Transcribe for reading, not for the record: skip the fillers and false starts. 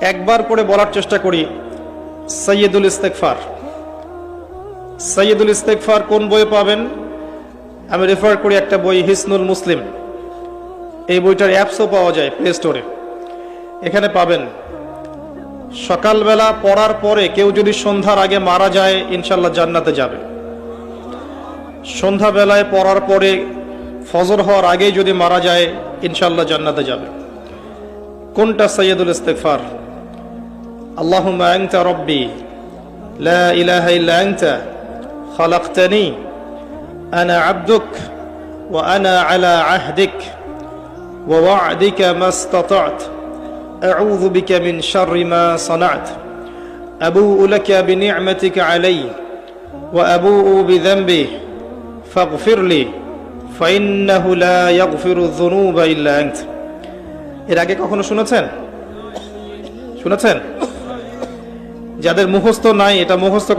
একবার করে বলার চেষ্টা করি সাইয়্যিদুল ইস্তেগফার। সাইয়্যিদুল ইস্তেগফার কোন বইয়ে পাবেন? আমি রেফার করি একটা বই, হিসনুল মুসলিম। এই বইটার অ্যাপসও পাওয়া যায় প্লে স্টোরে, এখানে পাবেন। সকালবেলা পড়ার পরে কেউ যদি সন্ধ্যার আগে মারা যায় ইনশাল্লাহ জান্নাতে যাবে। সন্ধ্যাবেলায় পড়ার পরে ফজর হওয়ার আগেই যদি মারা যায় ইনশাল্লাহ জান্নাতে যাবে। কোনটা সাইয়্যিদুল ইস্তেগফার? আল্লাহুম্মা আনতা রাব্বি লা ইলাহা ইল্লা আনতা খালাকতানি আনা আবদুক ওয়া আনা আলা আহদিক ওয়া ওয়া'দিকা মাস্তাতা'ত আউযু বিকা মিন শাররি মা সানা'ত আবুউ লাকা বিনি'মাতিকা আলাইয়া ওয়া আবুউ বিযানবি ফাগফিরলি ফাইন্নাহু লা ইয়াগফিরু যুনুবা ইল্লা আনতা। এর আগে কখনো শুনেছেন? যাদের মুখস্থ নাই এটা মুখস্থ